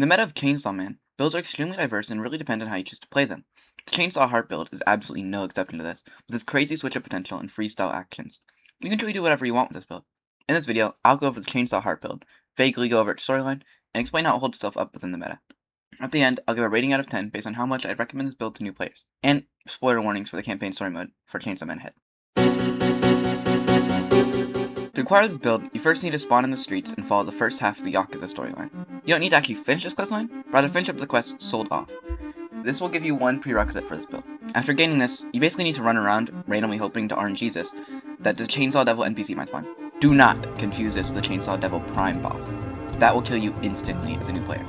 the meta of Chainsaw Man, builds are extremely diverse and really depend on how you choose to play them. The Chainsaw Heart build is absolutely no exception to this, with its crazy switch-up potential and freestyle actions. You can truly do whatever you want with this build. In this video, I'll go over the Chainsaw Heart build, vaguely go over its storyline, and explain how it holds itself up within the meta. At the end, I'll give a rating out of 10 based on how much I'd recommend this build to new players, and spoiler warnings for the campaign story mode for Chainsaw Man ahead. To acquire this build, you first need to spawn in the streets and follow the first half of the Yamikaze storyline. You don't need to actually finish this questline, but rather finish up the quest sold off. This will give you one prerequisite for this build. After gaining this, you basically need to run around, randomly hoping to RNG that the Chainsaw Devil NPC might spawn. Do not confuse this with the Chainsaw Devil Prime boss. That will kill you instantly as a new player.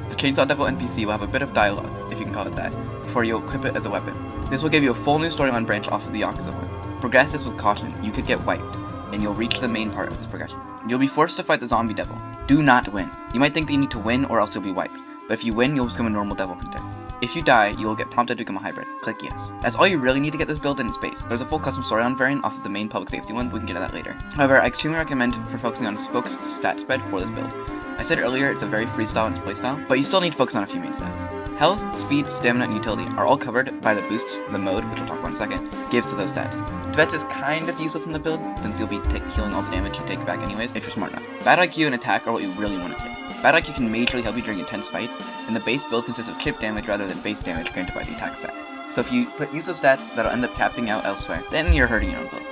The Chainsaw Devil NPC will have a bit of dialogue, if you can call it that, before you equip it as a weapon. This will give you a full new storyline branch off of the Yamikaze one. Progress this with caution, you could get wiped, and you'll reach the main part of this progression. You'll be forced to fight the zombie devil. Do not win. You might think that you need to win or else you'll be wiped, but if you win, you'll become a normal devil hunter. If you die, you will get prompted to become a hybrid. Click yes. That's all you really need to get this build in its base. There's a full custom storyline variant off of the main public safety one, but we can get to that later. However, I extremely recommend for focusing on its focused stat spread for this build. I said earlier it's a very freestyle in its playstyle, but you still need to focus on a few main stats. Health, speed, stamina, and utility are all covered by the boosts the mode, which we'll talk about in a second, gives to those stats. Defense is kind of useless in the build, since you'll be healing all the damage you take back anyways, if you're smart enough. Battle IQ and attack are what you really want to take. Battle IQ can majorly help you during intense fights, and the base build consists of chip damage rather than base damage granted by the attack stat. So if you put useless stats that'll end up capping out elsewhere, then you're hurting your own build.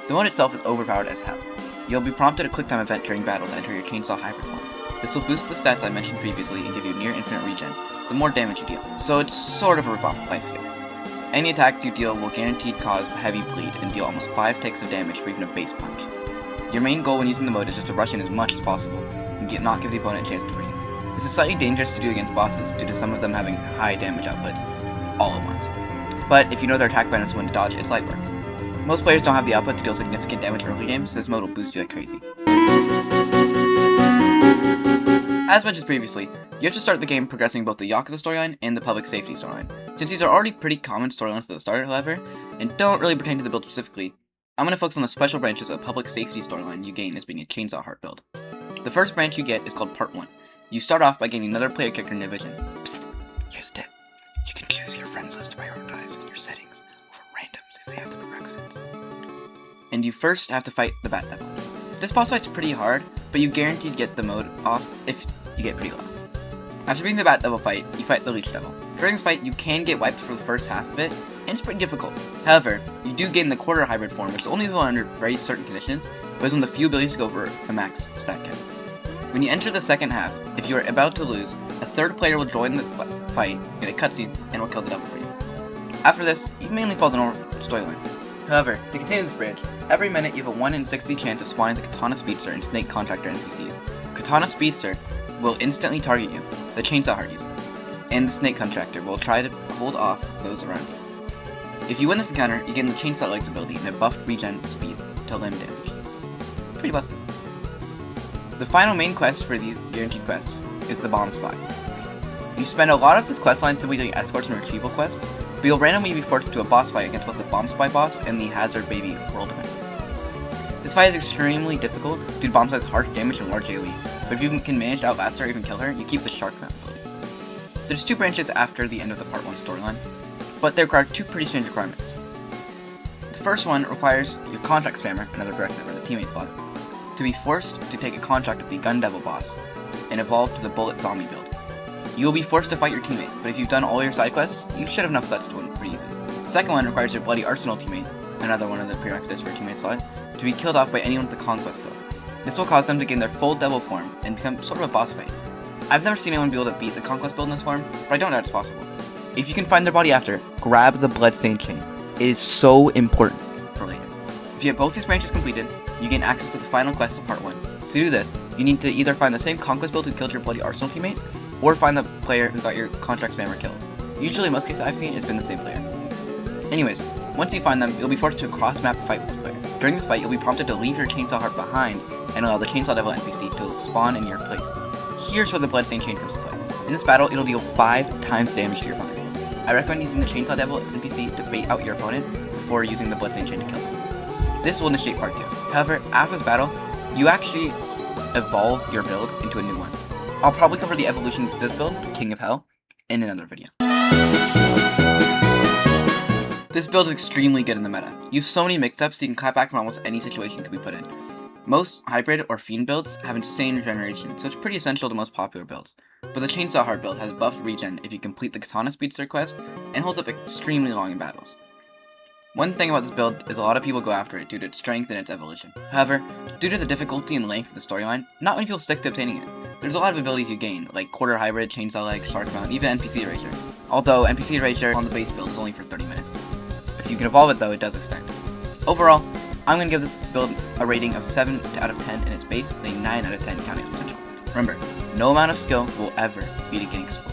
The mode itself is overpowered as hell. You'll be prompted a quick time event during battle to enter your Chainsaw Hybrid form. This will boost the stats I mentioned previously and give you near infinite regen, the more damage you deal. So it's sort of a ripoff of Lifesteal. Any attacks you deal will guaranteed cause heavy bleed and deal almost 5 ticks of damage for even a base punch. Your main goal when using the mode is just to rush in as much as possible and not give the opponent a chance to breathe. This is slightly dangerous to do against bosses due to some of them having high damage outputs all at once. But if you know their attack patterns when to dodge, it's light work. Most players don't have the output to deal significant damage early game, so this mode will boost you like crazy. As mentioned previously, you have to start the game progressing both the Yamikaze storyline and the public safety storyline. Since these are already pretty common storylines at the start, however, and don't really pertain to the build specifically, I'm going to focus on the special branches of the public safety storyline you gain as being a Chainsaw Heart build. The first branch you get is called Part 1. You start off by gaining another player character in your division. Psst, here's a tip. You can choose your friends list to prioritize in your settings over randoms if they have the prerequisites. And you first have to fight the Bat Devil. This boss fight's pretty hard, but you guaranteed get the mode off if you get pretty low. After beating the Bat Devil fight, you fight the Leech Devil. During this fight, you can get wiped for the first half of it, and it's pretty difficult. However, you do gain the quarter hybrid form, which is only available under very certain conditions, but is one of the few abilities to go for a max stat cap. When you enter the second half, if you are about to lose, a third player will join the fight, get a cutscene, and will kill the devil for you. After this, you mainly follow the normal storyline. However, to continue this branch, every minute you have a 1 in 60 chance of spawning the Katana Speedster and Snake Contractor NPCs. Katana Speedster will instantly target you, the Chainsaw Heart user, and the Snake Contractor will try to hold off those around you. If you win this encounter, you gain the Chainsaw Legs ability and a buffed regen speed to limb damage. Pretty busted. The final main quest for these guaranteed quests is the Bomb Spy. You spend a lot of this questline simply doing escorts and retrieval quests, but you'll randomly be forced into a boss fight against both the Bomb Spy boss and the Hazard Baby Whirlwind. This fight is extremely difficult due to Bomb Spy's harsh damage and large AoE, but if you can manage to outlast her or even kill her, you keep the Shark Map ability. There's 2 branches after the end of the Part 1 storyline, but they require 2 pretty strange requirements. The first one requires your contract spammer, another prerequisite for the teammate slot, to be forced to take a contract with the Gun Devil boss and evolve to the Bullet Zombie build. You will be forced to fight your teammate, but if you've done all your side quests, you should have enough stats to win pretty easily. The second one requires your Bloody Arsenal teammate, another one of the prerequisites for a teammate slot, to be killed off by anyone with the Conquest build. This will cause them to gain their full devil form and become sort of a boss fight. I've never seen anyone be able to beat the Conquest build in this form, but I don't doubt it's possible. If you can find their body after, grab the Bloodstained Chain. It is so important for later. If you have both these branches completed, you gain access to the final quest of Part 1. To do this, you need to either find the same Conquest build who killed your Bloody Arsenal teammate, or find the player who got your contract spammer killed. Usually, in most cases I've seen, it's been the same player. Anyways, once you find them, you'll be forced to a cross-map fight with this player. During this fight, you'll be prompted to leave your Chainsaw Heart behind and allow the Chainsaw Devil NPC to spawn in your place. Here's where the Bloodstained Chain comes into play. In this battle, it'll deal 5 times damage to your opponent. I recommend using the Chainsaw Devil NPC to bait out your opponent before using the Bloodstained Chain to kill them. This will initiate Part 2. However, after this battle, you actually evolve your build into a new one. I'll probably cover the evolution of this build, King of Hell, in another video. This build is extremely good in the meta. You have so many mix-ups, so you can clap back from almost any situation you could be put in. Most hybrid or fiend builds have insane regeneration, so it's pretty essential to most popular builds. But the Chainsaw Heart build has buffed regen if you complete the Katana Speedster quest, and holds up extremely long in battles. One thing about this build is a lot of people go after it due to its strength and its evolution. However, due to the difficulty and length of the storyline, not many people stick to obtaining it. There's a lot of abilities you gain, like Quarter Hybrid, Chainsaw Leg, Shark Mount, even NPC Erasure. Although NPC Erasure on the base build is only for 30 minutes. If you can evolve it though, it does extend. Overall, I'm going to give this build a rating of 7 out of 10 in its base, and a 9 out of 10 counting its potential. Remember, no amount of skill will ever beat a getting skill.